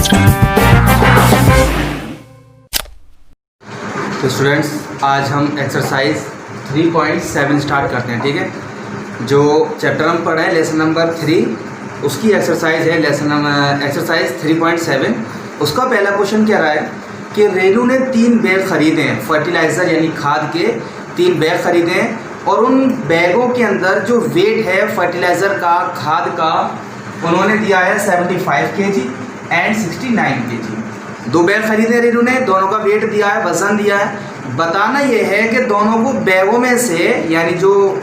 तो स्टूडेंट्स, आज हम एक्सरसाइज 3.7 स्टार्ट करते हैं। ठीक है, जो चैप्टर हम पढ़ा है लेसन नंबर 3, उसकी एक्सरसाइज है एक्सरसाइज 3.7। उसका पहला क्वेश्चन क्या रहा है कि रेनू ने 3 बैग खरीदे हैं, फर्टिलाइज़र यानी खाद के 3 बैग खरीदे हैं और उन बैगों के अंदर जो वेट है फर्टिलाइज़र का, खाद का, उन्होंने दिया है 75 kg एंड 69 kg। 2 बैग खरीदे रेनू ने, दोनों का वेट दिया है, वजन दिया है। बताना ये है कि दोनों को बैगों में से, यानी जो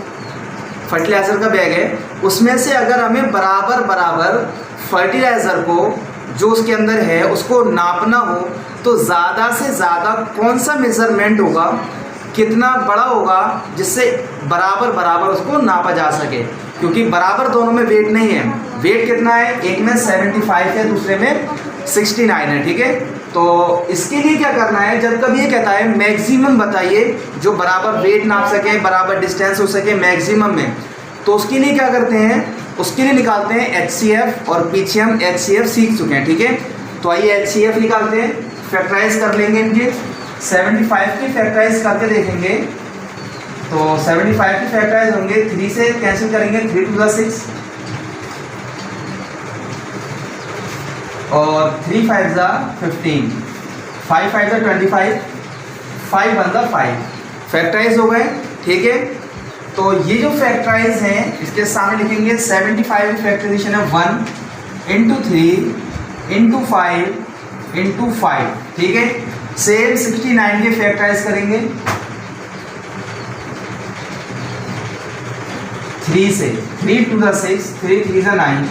फर्टिलाइज़र का बैग है उसमें से अगर हमें बराबर बराबर फर्टिलाइज़र को जो उसके अंदर है उसको नापना हो तो ज़्यादा से ज़्यादा कौन सा मेज़रमेंट होगा, कितना बड़ा होगा जिससे बराबर बराबर उसको नापा जा सके। क्योंकि बराबर दोनों में वेट नहीं है। वेट कितना है, एक में 75 है, दूसरे में 69 है। ठीक है, तो इसके लिए क्या करना है, जब कभी ये कहता है मैक्सिमम बताइए जो बराबर वेट नाप सके, बराबर डिस्टेंस हो सके मैक्सिमम में, तो उसके लिए क्या करते हैं, उसके लिए निकालते हैं HCF। और पीछे हम HCF सीख चुके हैं। ठीक है, तो आइए HCF निकालते हैं, फैक्टराइज कर लेंगे इनके। 75 की फैक्टराइज करके देखेंगे तो 75 की फैक्टराइज होंगे, 3 से कैंसिल करेंगे, 3 to the 6 और 3 5 जा 15, 5 5 जा 25, 5 1 जा 5। फैक्टराइज हो गए। ठीक है, तो ये जो फैक्टराइज हैं इसके सामने लिखेंगे 75 की फैक्टराइजेशन है 1 into 3 into 5 into 5। ठीक है, सेम 69 के फैक्टराइज करेंगे 3 से, 3 to the 6, 3 3 जा 9,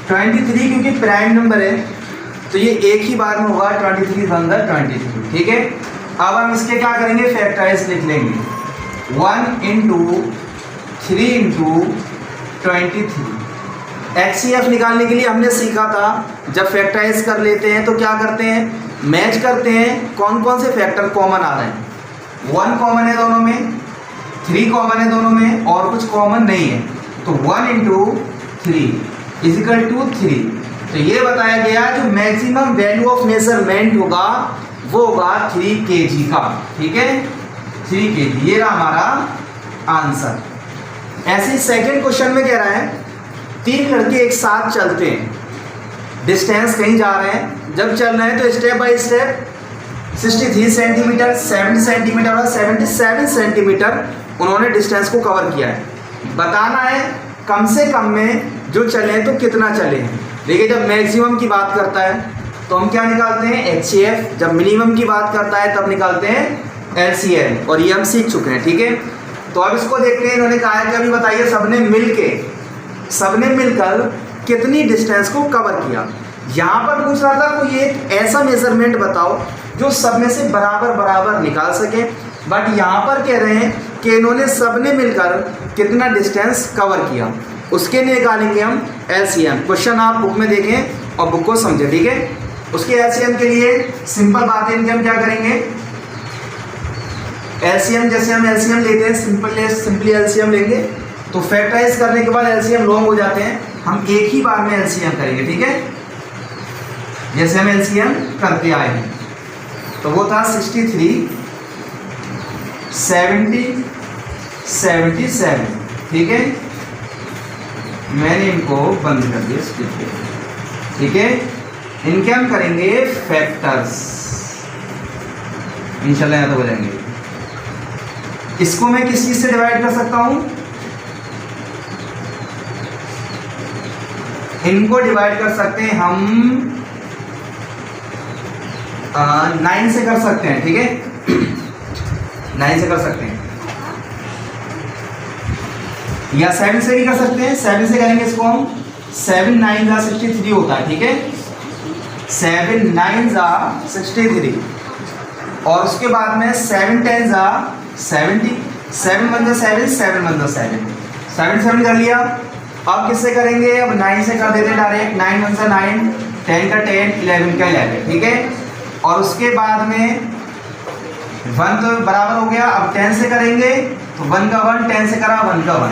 23 क्योंकि प्राइम नंबर है तो ये एक ही बार में होगा, 23 1 जा 23। ठीक है, अब हम इसके क्या करेंगे, फैक्टराइज लिख लेंगे 1 into 3 into 23। HCF निकालने के लिए हमने सीखा था जब फैक्टराइज कर लेते हैं तो क्या करते हैं, मैच करते हैं कौन कौन से फैक्टर कॉमन आ रहे हैं। 1 कॉमन है दोनों में, 3 कॉमन है दोनों में और कुछ कॉमन नहीं है, तो 1 into 3 इजिकल टू 3। तो ये बताया गया जो मैक्सिमम वैल्यू ऑफ मेजरमेंट होगा वो होगा 3 kg का। ठीक है, 3 kg, ये रहा हमारा आंसर। ऐसे ही सेकेंड क्वेश्चन में कह रहा है 3 लड़के एक साथ चलते हैं, डिस्टेंस कहीं जा रहे हैं, जब चल रहे हैं तो step by step 63 centimetre, 70 centimetre और 77 सेंटीमीटर उन्होंने डिस्टेंस को कवर किया है। बताना है कम से कम में जो चले तो कितना चले हैं। देखिए, जब मैक्सिमम की बात करता है तो हम क्या निकालते हैं, HCF। जब मिनिमम की बात करता है तब निकालते हैं LCM, और ये हम सीख चुके हैं। ठीक है, तो अब इसको देखते हैं। इन्होंने कहा है कि अभी बताइए सबने मिलकर कितनी डिस्टेंस को कवर किया। यहाँ पर पूछ रहा था कोई एक ऐसा मेजरमेंट बताओ जो सब में से बराबर बराबर निकाल सके, बट यहाँ पर कह रहे हैं कि इन्होंने सबने मिलकर कितना डिस्टेंस कवर किया, उसके लिए निकालेंगे हम LCM। क्वेश्चन आप बुक में देखें और बुक को समझें। ठीक है, उसके LCM के लिए सिंपल बात है, हम क्या करेंगे, LCM जैसे हम LCM लेते हैं, सिंपली LCM लेंगे तो फैक्टराइज करने के बाद LCM लॉन्ग हो जाते हैं, हम एक ही बार में LCM करेंगे। ठीक है, जैसे हम LCM करते आए हैं तो वो था 63 70 77। ठीक है, मैंने इनको बंद कर दिया स्क्रिप्ट पे। ठीक है, इनके हम करेंगे फैक्टर्स, इंशाल्लाह यहाँ तो हो जाएंगे। इसको मैं किस चीज से डिवाइड कर सकता हूं, इनको डिवाइड कर सकते हैं हम 9 से कर सकते हैं। ठीक है, 9 से कर सकते हैं या 7 से भी कर सकते हैं। 7 से करेंगे इसको हम, 7 9 जा 63 होता है। ठीक है, 7 9 जा 63 और उसके बाद में 7 10 जा 70, 7 1 जा 7, 7 1 जा 7, 7 7 कर लिया। अब किससे करेंगे, अब 9 से कर देते हैं डायरेक्ट, 9 1 जा 9, 10 का 10, 11 का 11। ठीक है, और उसके बाद में 1 तो बराबर हो गया। अब 10 से करेंगे तो 1 का 1, 10 से करा 1 का 1,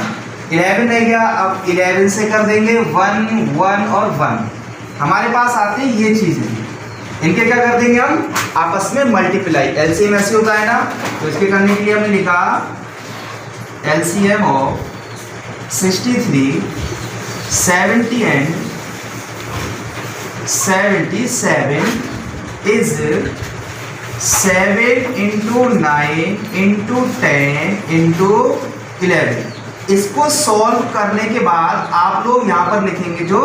11 रह गया। अब 11 से कर देंगे 1 1 और 1, हमारे पास आते हैं ये चीज़ें, इनके क्या कर देंगे हम आपस में मल्टीप्लाई, एलसीएम ऐसे होता है ना, तो इसके करने के लिए हमने लिखा LCM of 63, 70 and 77 is 7 into 9 into 10 into 11। इसको सॉल्व करने के बाद आप लोग यहाँ पर लिखेंगे जो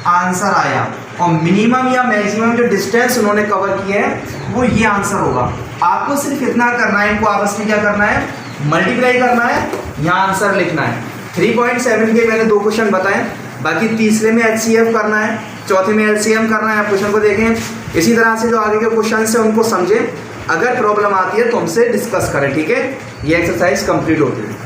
आंसर आया, और मिनिमम या मैक्सिमम जो डिस्टेंस उन्होंने कवर किए हैं वो ये आंसर होगा। आपको सिर्फ इतना करना है, इनको आपस में क्या करना है, मल्टीप्लाई करना है, यहाँ आंसर लिखना है। 3.7 के मैंने 2 क्वेश्चन बताए, बाकी तीसरे में एचसीएफ करना है, चौथे में एलसीएम करना है। आप क्वेश्चन को देखें, इसी तरह से जो आगे के क्वेश्चन है उनको समझें, अगर प्रॉब्लम आती है तो हमसे डिस्कस करें, ठीक है। ये एक्सरसाइज कंप्लीट होती है।